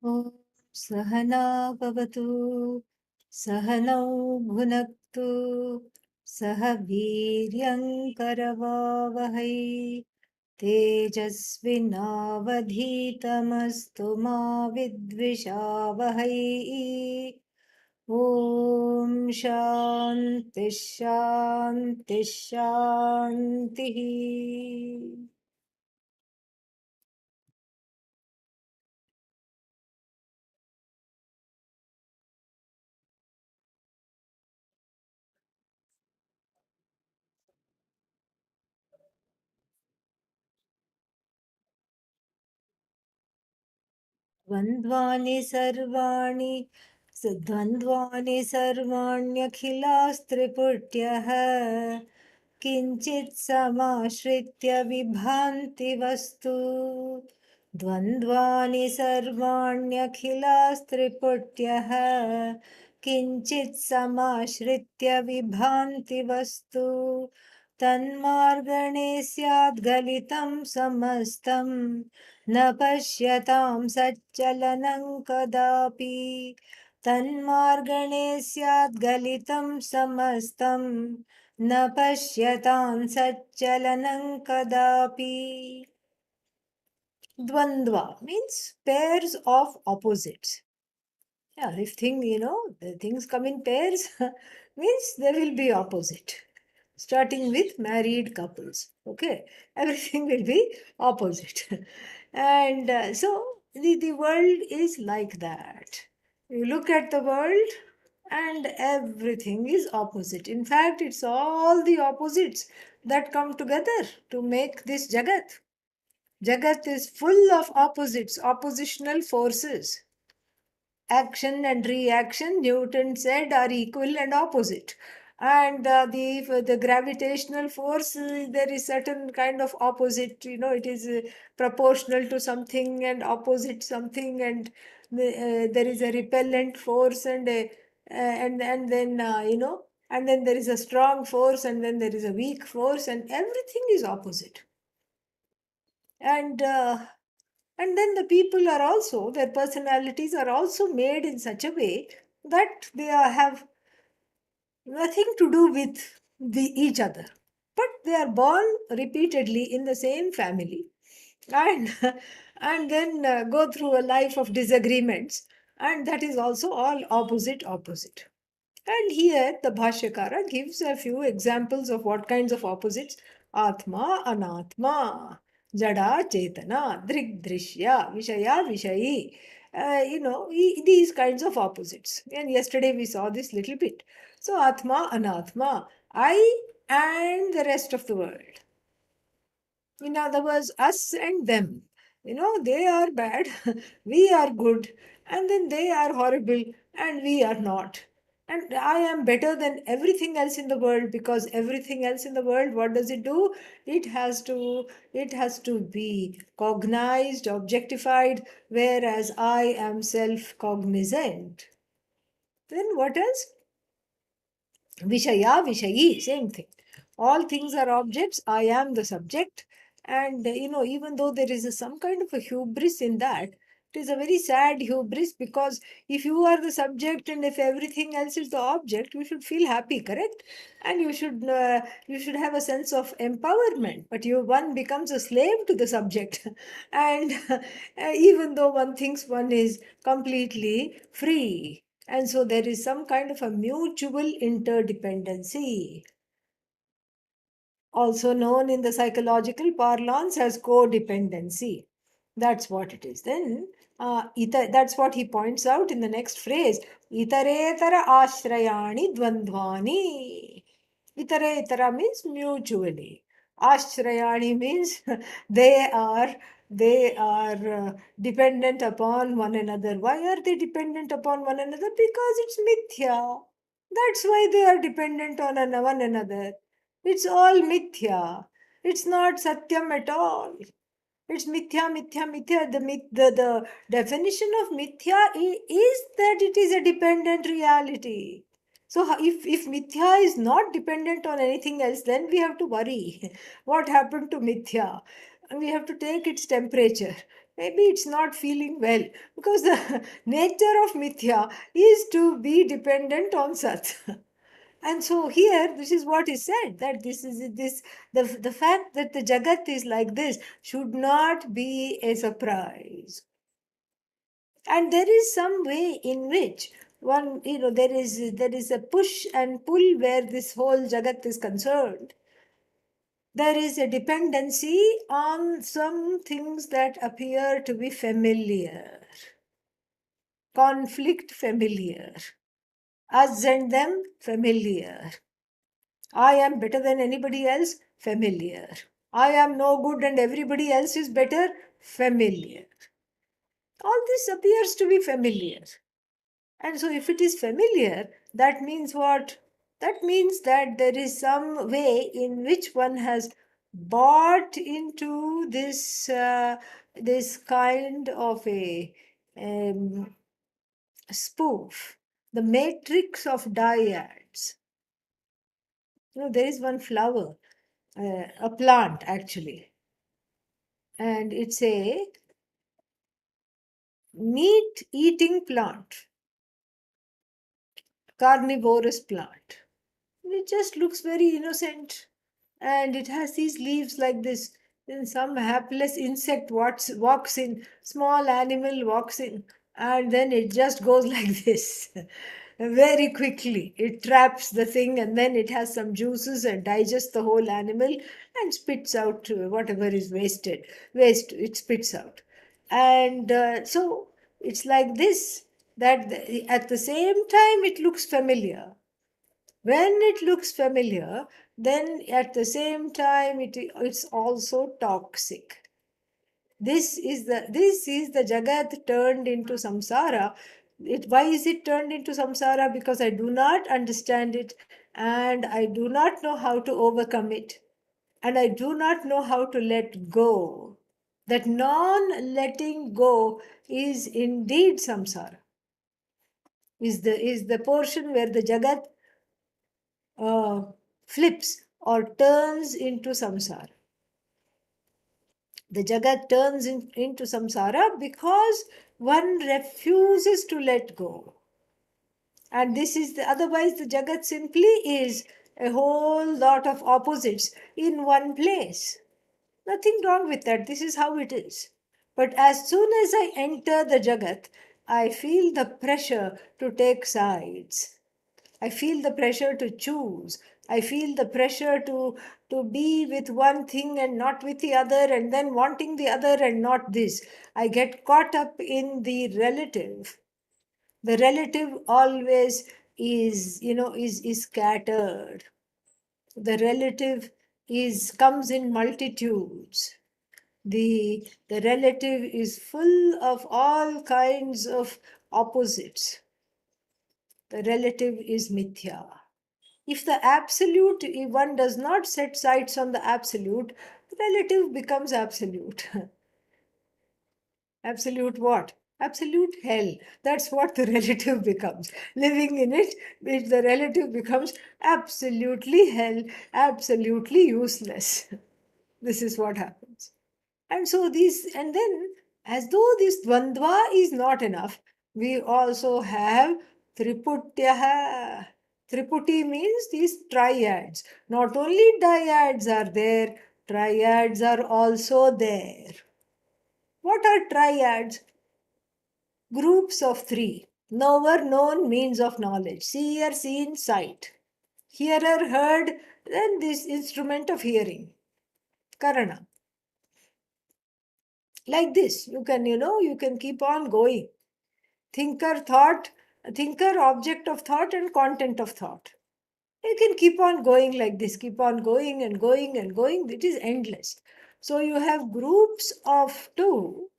ॐ सहना भवतु सहनौ भुनक्तु सह वीर्यङ्करवावहै तेजस्विनावधीतमस्तु मा विद्विषावहै ॐ शान्तिः शान्तिः शान्तिः। द्वन्द्वानि सर्वाण्यखिलास्त्रिपुट्यः किञ्चित् समाश्रित्य विभान्ति वस्तु। द्वन्द्वानि सर्वाण्यखिलास्त्रिपुट्यः किञ्चित् समाश्रित्य विभान्ति वस्तु। तन्मार्गणे स्याद् गलितं समस्तं न पश्यतां सच्चलनं कदापि। तन्मार्गणे स्याद् गलितं समस्तं न पश्यतां सच्चलनं कदापि. Dvandva means pairs of opposites. Yeah, if the things come in pairs, means they will be opposite. Starting with married couples, okay, everything will be opposite. And so the world is like that. You look at the world and everything is opposite. In fact, it's all the opposites that come together to make this Jagat. Jagat is full of opposites, oppositional forces. Action and reaction, Newton said, are equal and opposite. And the gravitational force, there is certain kind of opposite. It is proportional to something and opposite something, and there is a repellent force and then and then there is a strong force and then there is a weak force, and everything is opposite. And then the people are also, their personalities are also made in such a way that they have nothing to do with each other, but they are born repeatedly in the same family, and and then go through a life of disagreements, and that is also all opposite. And here the Bhashyakara gives a few examples of what kinds of opposites: Atma, Anatma, Jada, Chetana, Drik, Drishya, Vishaya, Vishayi. These kinds of opposites. And yesterday we saw this little bit. So, Atma, Anatma, I and the rest of the world. In other words, us and them. They are bad, we are good, and then they are horrible, and we are not. And I am better than everything else in the world, because everything else in the world, what does it do? It has to be cognized, objectified, whereas I am self-cognizant. Then what else? Vishaya, Vishayi, same thing. All things are objects, I am the subject. And even though there is some kind of a hubris in that, it is a very sad hubris, because if you are the subject and if everything else is the object, you should feel happy, correct? And you should have a sense of empowerment. But one becomes a slave to the subject, and even though one thinks one is completely free. And so there is some kind of a mutual interdependency, also known in the psychological parlance as codependency. That's what it is. Then, that's what he points out in the next phrase: Itaretara ashrayani dvandvani. Itaretara means mutually. Ashrayani means they are dependent upon one another. Why are they dependent upon one another? Because it's mithya. That's why they are dependent on one another. It's all mithya. It's not satyam at all. It's mithya, mithya, mithya. The definition of mithya is that it is a dependent reality. So if mithya is not dependent on anything else, then we have to worry. What happened to mithya? And we have to take its temperature. maybe it's not feeling well, because the nature of mithya is to be dependent on sat. And so here, this is what is said, that this is this the fact that the Jagat is like this should not be a surprise. And there is some way in which one, there is a push and pull where this whole Jagat is concerned. There is a dependency on some things that appear to be familiar, conflict familiar, us and them familiar. I am better than anybody else, familiar. I am no good and everybody else is better, familiar. All this appears to be familiar. And so, if it is familiar, that means what? That means that there is some way in which one has bought into this kind of a um, spoof, the matrix of dyads. There is one flower, a plant actually, and it's a meat eating plant, carnivorous plant. It just looks very innocent, and it has these leaves like this. Then some hapless insect walks in, small animal walks in, and then it just goes like this. Very quickly it traps the thing, and then it has some juices and digests the whole animal and spits out whatever is waste it spits out. And so it's like this, that at the same time it looks familiar. When it looks familiar, then at the same time it's also toxic. This is the Jagat turned into samsara. Why is it turned into samsara? Because I do not understand it, and I do not know how to overcome it, and I do not know how to let go. That non letting go is indeed samsara, is the portion where the Jagat uh, flips or turns into samsara. The Jagat turns into samsara because one refuses to let go. And otherwise, the Jagat simply is a whole lot of opposites in one place. Nothing wrong with that. This is how it is. But as soon as I enter the Jagat, I feel the pressure to take sides. I feel the pressure to choose. I feel the pressure to be with one thing and not with the other, and then wanting the other and not this. I get caught up in the relative. The relative always is scattered. The relative is comes in multitudes. The relative is full of all kinds of opposites. The relative is mithya. If the absolute, if one does not set sights on the absolute, the relative becomes absolute. Absolute what? Absolute hell. That's what the relative becomes. Living in it, the relative becomes absolutely hell, absolutely useless. This is what happens. And so and then, as though this dvandva is not enough, we also have triputyaha. Triputi means these triads. Not only dyads are there, triads are also there. What are triads? Groups of three. Knower, known, means of knowledge. Seer, seen, sight. Hearer, heard, then this instrument of hearing. Karana. Like this, you can keep on going. Thinker, thought, thinker, object of thought, and content of thought. You can keep on going like this, keep on going and going and going. It is endless. So you have groups of two,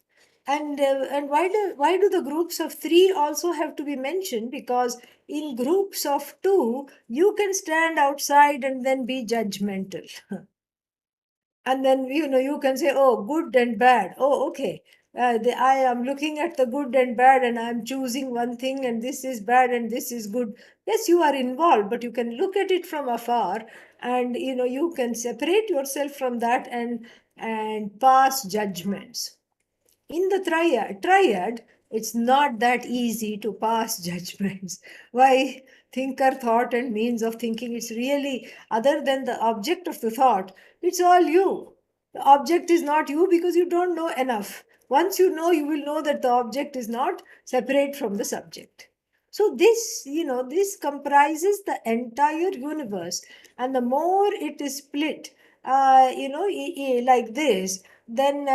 and why do the groups of three also have to be mentioned? Because in groups of two, you can stand outside and then be judgmental. And then you can say, oh, good and bad. Oh, okay, I am looking at the good and bad, and I am choosing one thing, and this is bad and this is good. Yes, you are involved, but you can look at it from afar, and you can separate yourself from that and pass judgments. In the triad, it's not that easy to pass judgments. Why? Thinker, thought, and means of thinking. It's really, other than the object of the thought, it's all you. The object is not you because you don't know enough. Once you know, you will know that the object is not separate from the subject. So this comprises the entire universe, and the more it is split, like this, then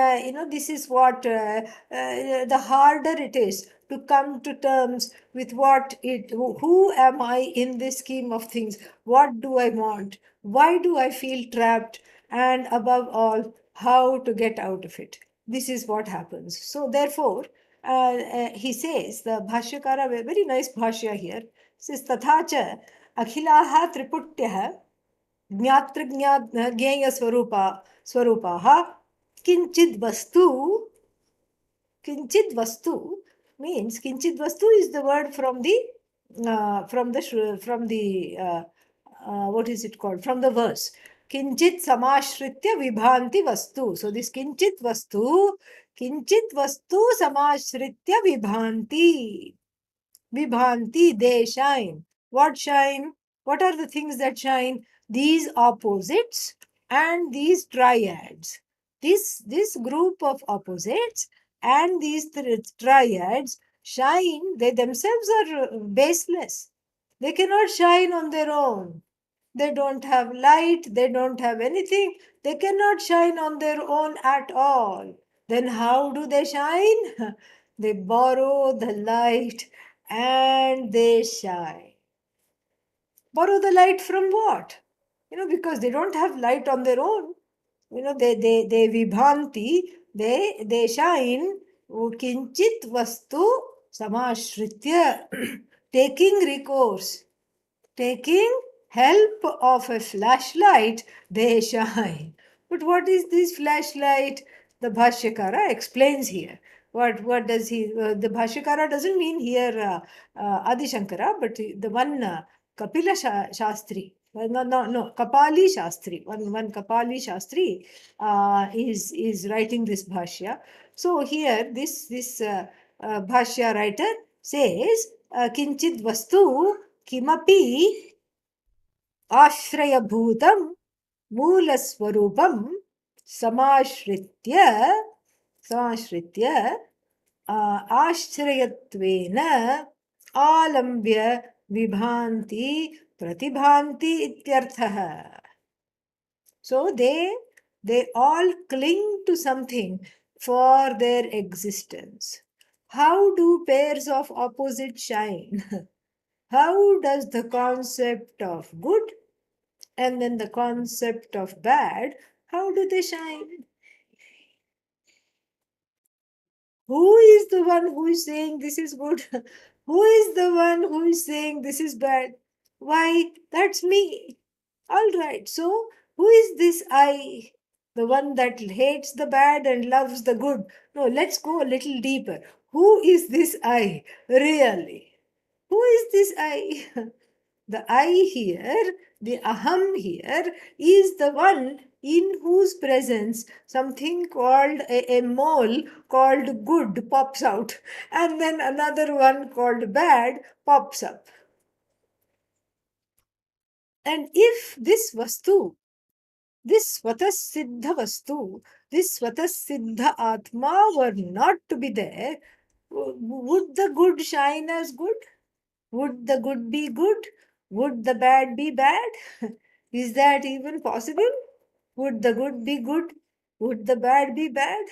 this is what the harder it is to come to terms with what it who am I in this scheme of things, what do I want, why do I feel trapped, and above all, how to get out of it. This is what happens. So therefore, he says, the bhashyakara, a very nice bhashya here, says tathacha akhilaha triputyah ज्ञात्र ज्ञेय स्वरूपाः किंचिद वस्तु. Kinchit vastu means, kinchit vastu is the word from the what is it called, from the verse kinchit samashritya vibhanti vastu. So this kinchit vastu samashritya vibhanti. Vibhanti, they shine. What shine? What are the things that shine? These opposites and these triads. This group of opposites and these triads shine. They themselves are baseless. They cannot shine on their own. They don't have light, they don't have anything. They cannot shine on their own at all. Then how do they shine? They borrow the light and they shine. Borrow the light from what? Because they don't have light on their own. They vibhanti, they shine. Kinchit vastu samashritya, taking recourse, taking help of a flashlight, they shine. But what is this flashlight? The Bhashyakara explains here. What does he? The Bhashyakara doesn't mean here Adi Shankara, but the one Kapila Shastri. No, Kapali Shastri. One Kapali Shastri is writing this Bhashya. So here, Bhashya writer says, Kinchid Vastu किमपि आश्रयभूतं मूलस्वरूपं समाश्रित्य समाश्रित्य आश्रयत्वेन आलम्ब्य विभान्ति प्रतिभान्ति इत्यर्थः. So they all cling to something for their existence. How do pairs of opposites shine? How does the concept of good and then the concept of bad, how do they shine? Who is the one who is saying this is good? Who is the one who is saying this is bad? Why, that's me. All right, so who is this I? The one that hates the bad and loves the good. No, let's go a little deeper. Who is this I really? Who is this I? The I here, the aham here, is the one in whose presence something called a mole called good pops out, and then another one called bad pops up. And if this vastu, this Svatasiddha Vastu, this Svatasiddha Atma were not to be there, would the good shine as good? Would the good be good? Would the bad be bad? Is that even possible? Would the good be good? Would the bad be bad?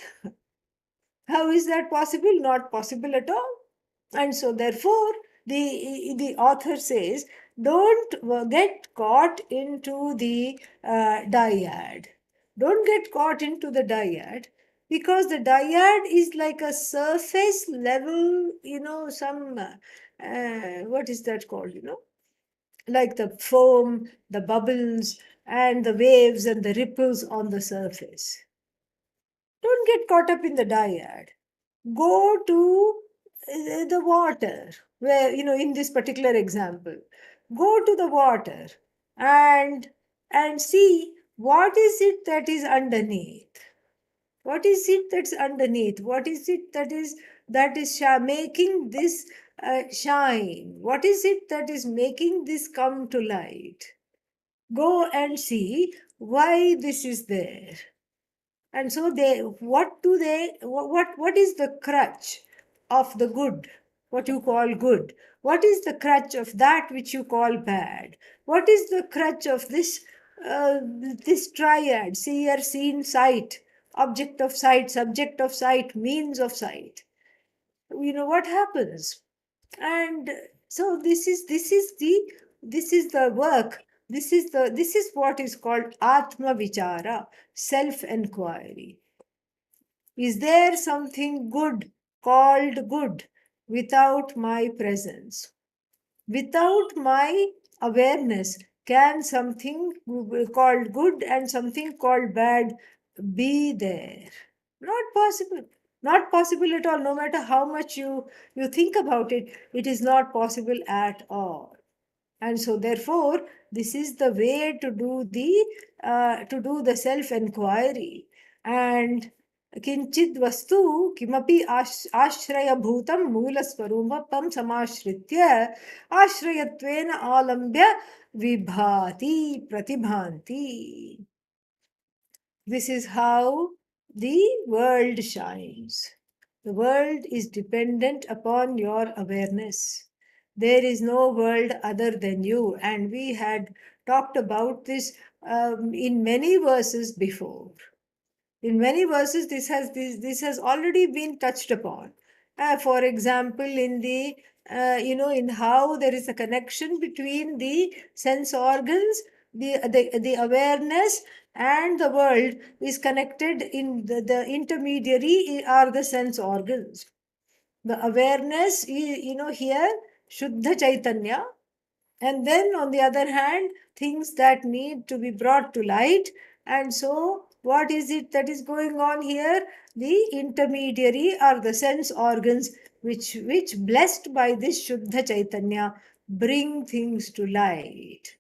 How is that possible? Not possible at all. And so, therefore, the author says, don't get caught into the dyad. Don't get caught into the dyad, because the dyad is like a surface level, some, what is that called, like the foam, the bubbles, and the waves and the ripples on the surface. Don't get caught up in the dyad. Go to the water, where, in this particular example, go to the water and see what is it that is underneath. What is it that's underneath? What is it that is making this shine? What is it that is making this come to light? Go and see why this is there. And so what is the crutch of the good, what you call good? What is the crutch of that which you call bad? What is the crutch of this triad: seer, seen, sight, object of sight, subject of sight, means of sight? What happens? And so this is the work. This is what is called atma vichara, self inquiry. Is there something good called good without my presence? Without my awareness, can something called good and something called bad be there? Not possible. Not possible at all. No matter how much you think about it, it is not possible at all. And so therefore this is the way to do the self inquiry. And किंचिद वस्तु किमपि आश्रयभूतं मूलस्वरूपं समाश्रित्य आश्रयत्वेन आलम्ब्य विभाति प्रतिभान्ति. This is how the world shines. The world is dependent upon your awareness. There is no world other than you. And we had talked about this in many verses before. In many verses, this has already been touched upon. For example, in how there is a connection between the sense organs, the awareness, and the world is connected. In the intermediary are the sense organs. The awareness, here, Shuddha Chaitanya, and then on the other hand, things that need to be brought to light. And so what is it that is going on here? The intermediary are the sense organs, which blessed by this Shuddha Chaitanya bring things to light.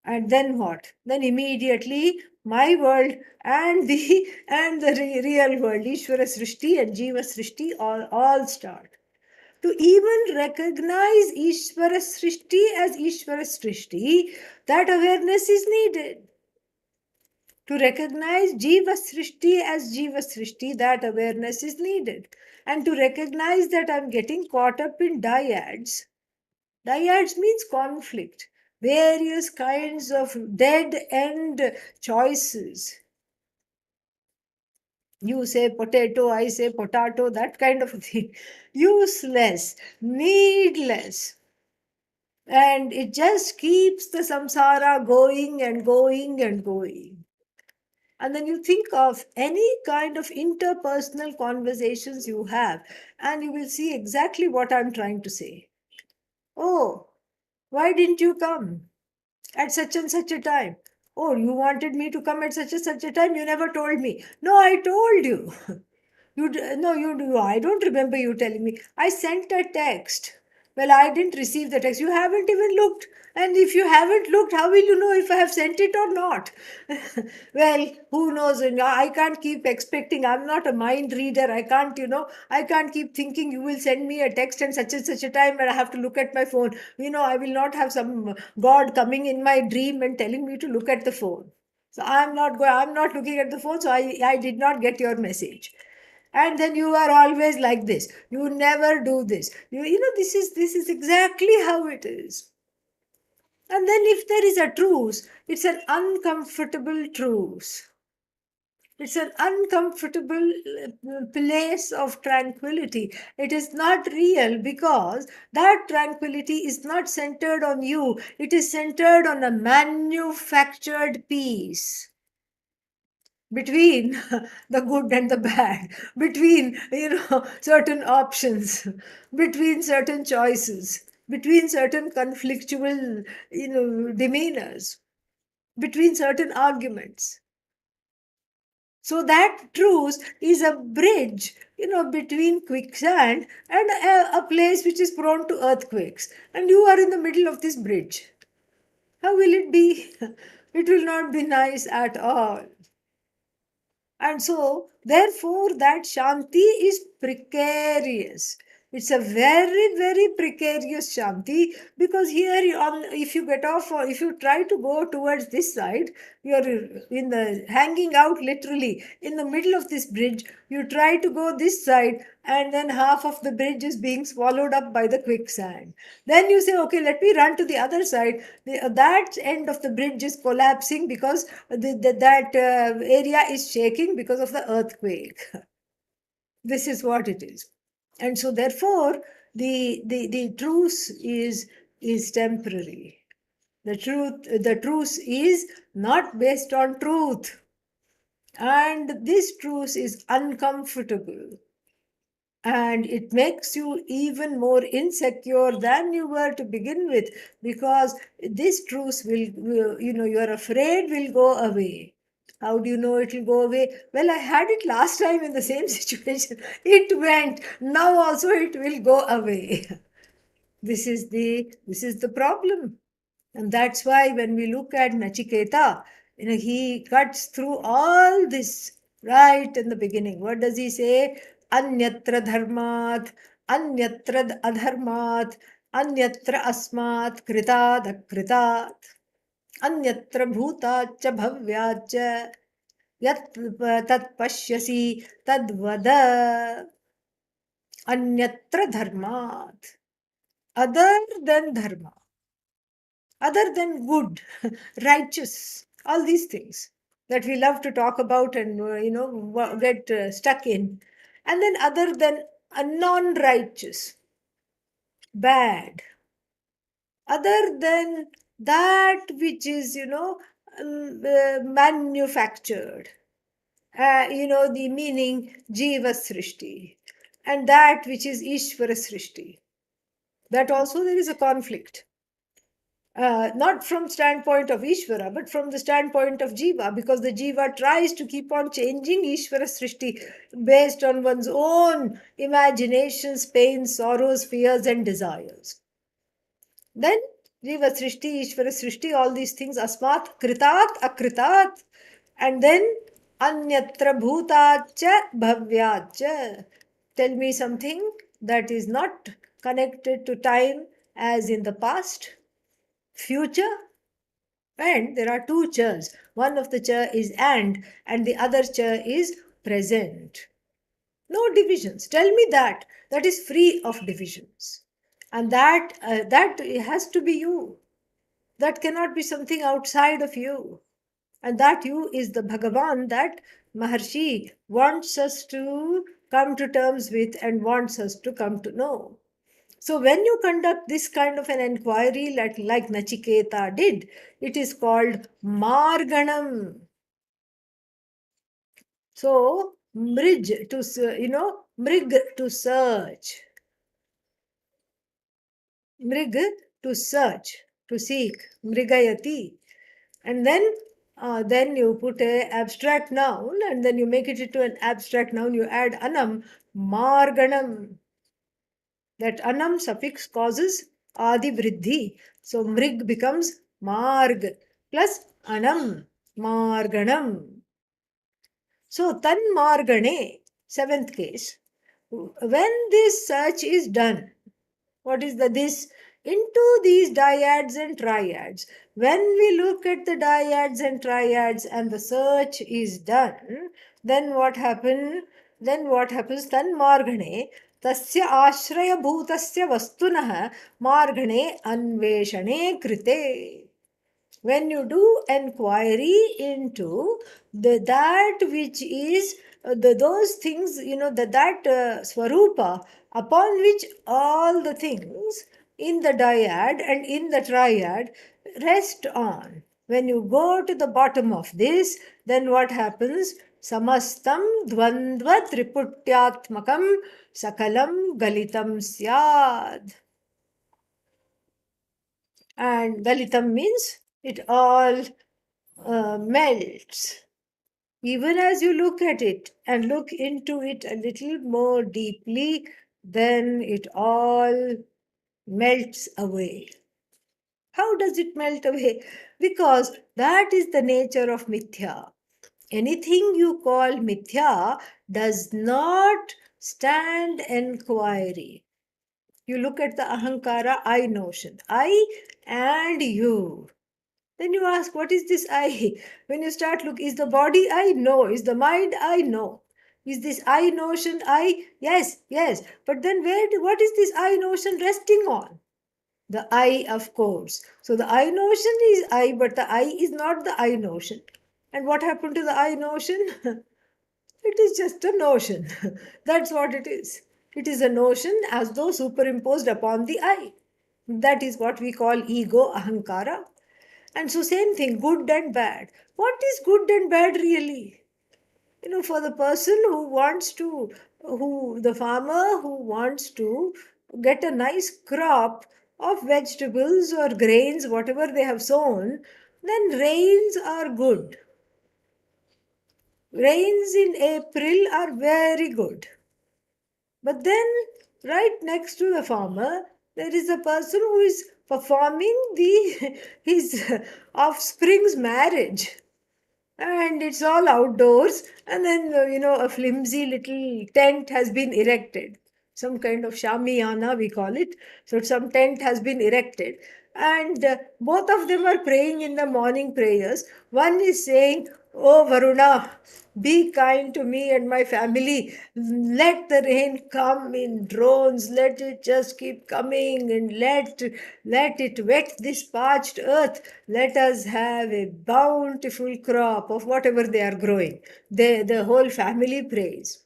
And then what? Then immediately my world and the real world, Ishvara Srishti and Jiva Srishti, all start. To even recognize Ishvara Srishti as Ishvara Srishti, that awareness is needed. To recognize Jiva Srishti as Jiva Srishti, that awareness is needed. And to recognize that I'm getting caught up in dyads. Dyads means conflict, various kinds of dead end choices. You say potato, I say potato, that kind of thing. Useless, needless. And it just keeps the samsara going and going and going. And then you think of any kind of interpersonal conversations you have, and you will see exactly what I'm trying to say. Oh, why didn't you come at such and such a time? Oh, you wanted me to come at such and such a time? You never told me. No, I told you. No, you do. I don't remember you telling me. I sent a text. Well, I didn't receive the text. You haven't even looked. And if you haven't looked, how will you know if I have sent it or not? Well, who knows? I can't keep expecting. I'm not a mind reader. I can't keep thinking you will send me a text and such a time and I have to look at my phone. I will not have some God coming in my dream and telling me to look at the phone. So I'm not looking at the phone, so I did not get your message. And then you are always like this, you never do this, this is exactly how it is. And then if there is a truce, it's an uncomfortable truce. It's an uncomfortable place of tranquility. It is not real because that tranquility is not centered on you, it is centered on a manufactured peace between the good and the bad, between certain options, between certain choices, between certain conflictual demeanors, between certain arguments. So that truce is a bridge between quicksand and a place which is prone to earthquakes, and you are in the middle of this bridge. How will it be? It will not be nice at all. And so, therefore, that Shanti is precarious. It's a very, very precarious Shanti, because here, if you get off or if you try to go towards this side, you're in the hanging out literally in the middle of this bridge. You try to go this side, and then half of the bridge is being swallowed up by the quicksand. Then you say, okay, let me run to the other side. That end of the bridge is collapsing because that area is shaking because of the earthquake. This is what it is. And so, therefore, the truce is temporary. The truce is not based on truth. And this truce is uncomfortable, and it makes you even more insecure than you were to begin with, because this truth you're afraid will go away. How do you know it will go away? Well, I had it last time in the same situation. It went. Now also it will go away. This is the problem. And that's why when we look at Nachiketa, he cuts through all this right in the beginning. What does he say? Anyatra dharmat, anyatra adharmat, anyatra asmat kritat akritat, anyatra bhutat cha bhavyat cha, yat tat pashyasi tad vada, anyatra dharmat. Other than dharma, other than good, righteous, all these things that we love to talk about and get stuck in. And then other than a non-righteous, bad, other than that which is manufactured, the meaning jiva srishti, and that which is ishvara srishti, that also there is a conflict. Not from standpoint of Ishvara, but from the standpoint of Jiva, because the Jiva tries to keep on changing Ishvara Srishti based on one's own imaginations, pains, sorrows, fears, and desires. Then Jiva Srishti, Ishvara Srishti, all these things, Asmat, Kritat, Akritat, and then Anyatra Bhutat cha Bhavyat cha. Tell me something that is not connected to time as in the past, future, and there are two chairs. One of the chair is and the other chair is present. No divisions. Tell me that is free of divisions, and that has to be you. That cannot be something outside of you, and that you is the Bhagavan that Maharshi wants us to come to terms with and wants us to come to know. So when you conduct this kind of an inquiry like Nachiketa did, it is called Marganam. So Mrij Mrig to search, Mrig to search, to seek, Mrigayati, and then you put a abstract noun, and then you make it into an abstract noun. You add anam, Marganam. That anam suffix causes adi vriddhi. So mrig becomes marg plus anam, marganam. So tan margane, seventh case. When this search is done, what is the this? Into these dyads and triads. When we look at the dyads and triads and the search is done, then what happens? Then what happens? Tan margane tasya ashraya bhutasya vastunah margane anveshane krite. When you do enquiry into that which is those things, that swarupa upon which all the things in the dyad and in the triad rest on. When you go to the bottom of this, then what happens? Samastam dvandva triputyatmakam sakalam galitam syad. And galitam means it all melts. Even as you look at it and look into it a little more deeply, then it all melts away. How does it melt away? Because that is the nature of mithya. Anything you call mithya does not stand enquiry. You look at the ahankara, I notion, I and you. Then you ask, what is this I? When you start look, is the body I? No. Is the mind I? No. Is this I notion I? Yes, yes. But then what is this I notion resting on? The I, of course. So the I notion is I, but the I is not the I notion. And what happened to the I notion? It is just a notion. That's what it is. It is a notion as though superimposed upon the I. That is what we call ego, ahankara. And so, same thing, good and bad. What is good and bad really? For the person who wants to, the farmer who wants to get a nice crop of vegetables or grains, whatever they have sown, then rains are good. Rains in April are very good. But then, right next to the farmer, there is a person who is performing his offspring's marriage, and it's all outdoors. And then a flimsy little tent has been erected, some kind of shamiana we call it. So some tent has been erected, and both of them are praying in the morning prayers. One is saying, oh Varuna, be kind to me and my family. Let the rain come in drones. Let it just keep coming, and let it wet this parched earth. Let us have a bountiful crop of whatever they are growing. The whole family prays.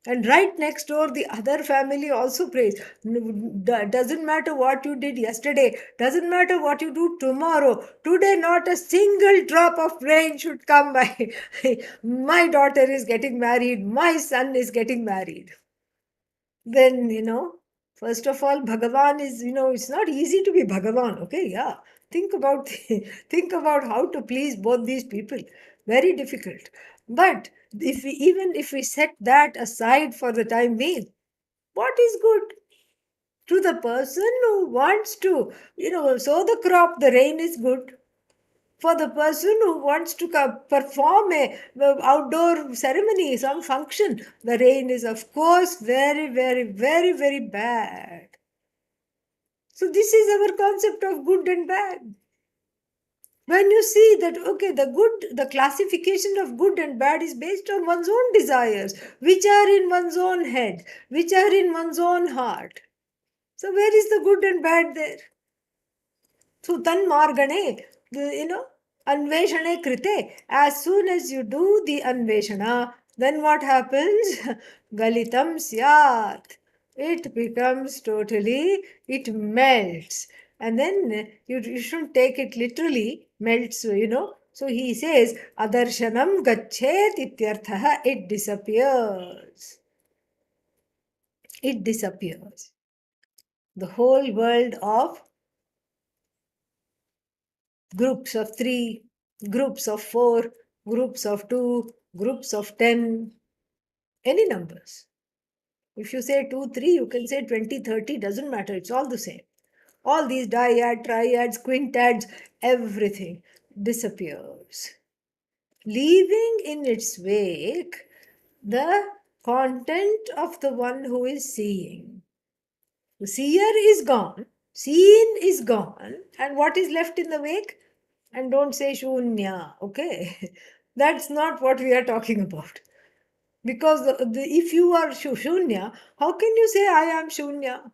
And right next door, the other family also prays. Doesn't matter what you did yesterday, doesn't matter what you do tomorrow. Today, not a single drop of rain should come by. My daughter is getting married, my son is getting married. Then, first of all, Bhagavan is, it's not easy to be Bhagavan, okay? Yeah. Think about think about how to please both these people. Very difficult. But even if we set that aside for the time being, what is good? To the person who wants to, sow the crop, the rain is good. For the person who wants to perform a outdoor ceremony, some function, the rain is of course very, very, very, very bad. So this is our concept of good and bad. When you see that, okay, the classification of good and bad is based on one's own desires, which are in one's own head, which are in one's own heart. So where is the good and bad there? So tanmargane, anveshane krite. As soon as you do the anveshana, then what happens? Galitam syat. It becomes totally, it melts. And then you shouldn't take it literally, melts. So he says, Adarshanam gachet ityarthaha, it disappears. It disappears. The whole world of groups of three, groups of four, groups of two, groups of 10, any numbers. If you say 2, 3, you can say 20, 30, doesn't matter, it's all the same. All these dyad, triads, quintads, everything disappears, leaving in its wake the content of the one who is seeing. The seer is gone, seen is gone, and what is left in the wake? And don't say shunya, okay? That's not what we are talking about. Because if you are shunya, how can you say I am shunya?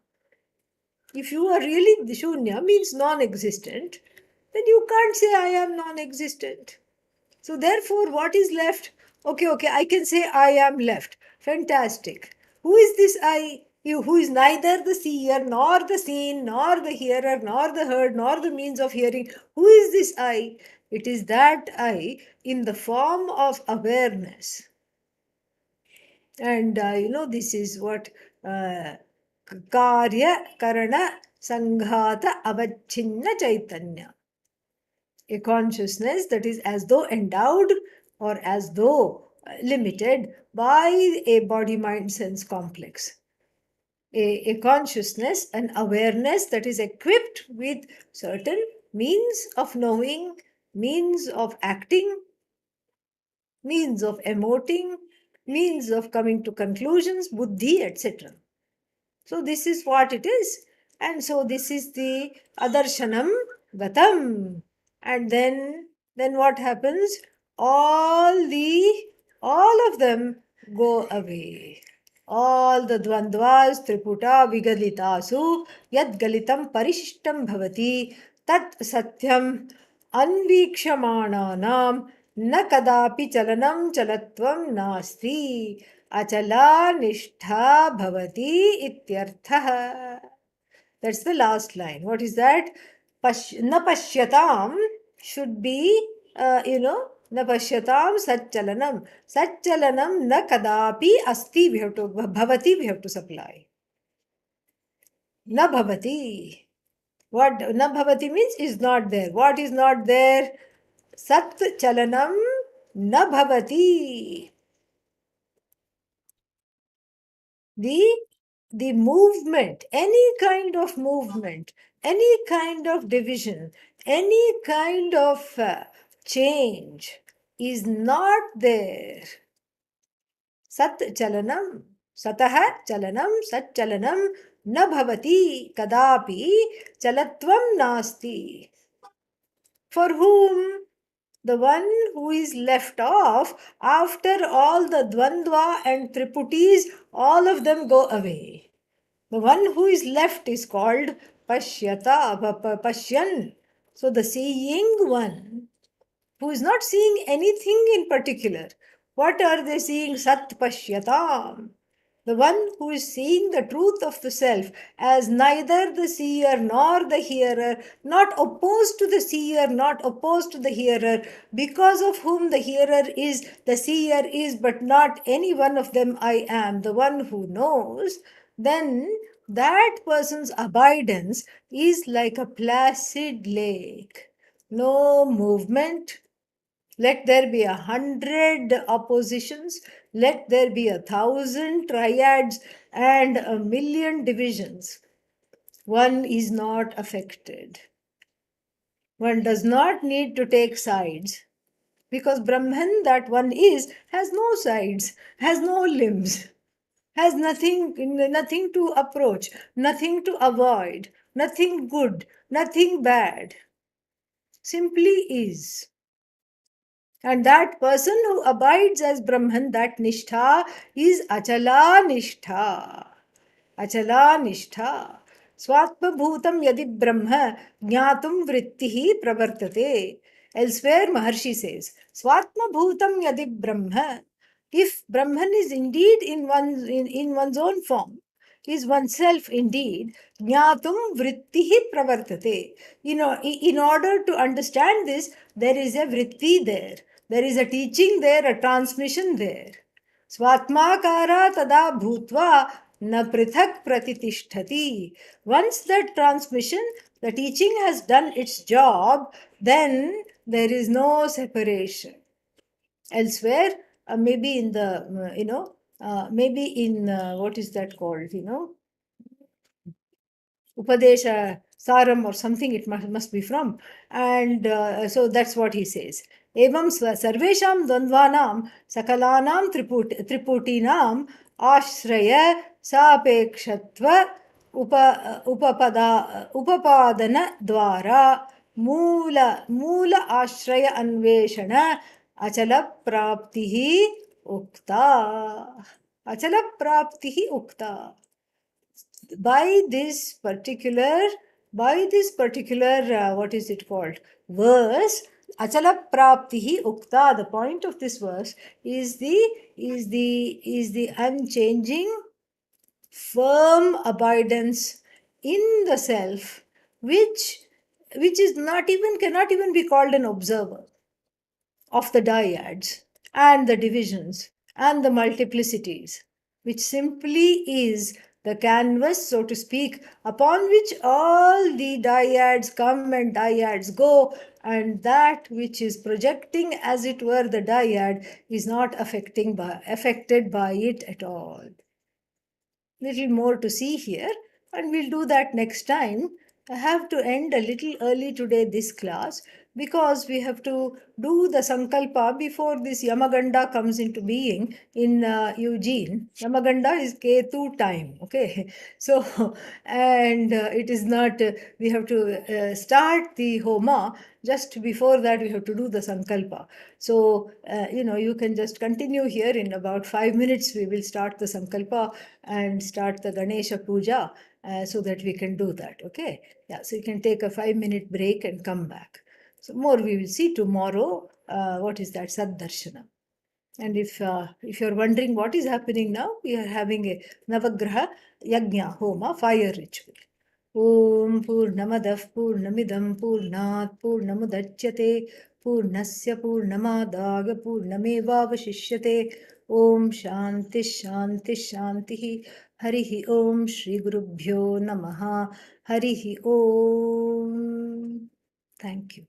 If you are really the shunya, means non-existent, then you can't say I am non-existent. So therefore, what is left? Okay, I can say I am left. Fantastic. Who is this I? You who is neither the seer, nor the seen, nor the hearer, nor the heard, nor the means of hearing. Who is this I? It is that I in the form of awareness. And this is what karya karana sanghata avachinna chaitanya. A consciousness that is as though endowed or as though limited by a body mind sense complex. A consciousness, an awareness that is equipped with certain means of knowing, means of acting, means of emoting, means of coming to conclusions, buddhi, etc. So this is what it is. And so this is the Adarshanam Gatam. And then what happens? All the all of them go away. All the dvandvas, triputa, vigalitasu, yad galitam parishishtam bhavati, tat satyam अन्वीक्षमाणानां न कदापि चलनं चलत्वं नास्ति अचला निष्ठा भवति इत्यर्थः. That's the last line. What is that? Na pashyatam should be, na pashyatam satchalanam. Satchalanam na kadapi asti, we have to, bhavati we have to supply. Na bhavati. What na bhavati means is not there. What is not there? Sat chalanam na bhavati. The the movement, any kind of movement, any kind of division, any kind of change is not there. Sat chalanam, satah chalanam, sat chalanam na bhavati kadapi chalatvam nasti. For whom? The one who is left off after all the dvandva and triputis, all of them go away. The one who is left is called pashyata, pashyan. So the seeing one who is not seeing anything in particular. What are they seeing? Sat pashyatam. The one who is seeing the truth of the self as neither the seer nor the hearer, not opposed to the seer, not opposed to the hearer, because of whom the hearer is, the seer is, but not any one of them I am, the one who knows, then that person's abidance is like a placid lake. No movement, let there be 100 oppositions, let there be 1,000 triads and 1,000,000 divisions. One is not affected. One does not need to take sides because Brahman, that one is, has no sides, has no limbs, has nothing to approach, nothing to avoid, nothing good, nothing bad. Simply is. And that person who abides as Brahman, that nishtha is achala nishtha. Achala nishtha. Swatma bhutam yadi brahma jnatum vrittihi pravartate. Elsewhere, Maharshi says, Swatma bhutam yadi brahma. If Brahman is indeed in one's own form, is oneself indeed, jnatum vrittihi pravartate. In order to understand this, there is a vritti there. There is a teaching there, a transmission there. Svatmakara tada bhutva na prithak pratitishthati. Once that transmission, the teaching has done its job, then there is no separation. Elsewhere, maybe in the, maybe in, what is that called, Upadesha Saram or something it must be from. And so that's what he says. Evam sarvesham dvandvanam sakalanam triputinam ashraya sapekshatva upapadana dvara मूल आश्रय अन्वेषण अचल प्राप्ति उक्ता. अचल प्राप्ति उक्ता. By this particular what is it called, verse, achala praptihi ukta. The point of this verse is the unchanging firm abidance in the self, which is cannot even be called an observer of the dyads and the divisions and the multiplicities, which simply is the canvas, so to speak, upon which all the dyads come and dyads go, and that which is projecting, as it were, the dyad is not affected by it at all. Little more to see here, and we'll do that next time. I have to end a little early today this class because we have to do the Sankalpa before this Yamaganda comes into being in Eugene. Yamaganda is Ketu time, okay? So, and it is not, we have to start the Homa. Just before that, we have to do the Sankalpa. So, you can just continue here. In about 5 minutes. We will start the Sankalpa and start the Ganesha Puja so that we can do that, okay? Yeah, so you can take a 5 minute break and come back. So more we will see tomorrow. What is that? Saddarshanam. And if you're wondering what is happening now, we are having a Navagraha Yajna Homa fire ritual. Om Purnamadah Purnamidam Purnat Purnamudachyate Purnasya Purnamadaga Purnamevavashishyate Om Shanti Shanti Shanti Harihi Om Shri Gurubhyo Namaha Harihi Om. Thank you.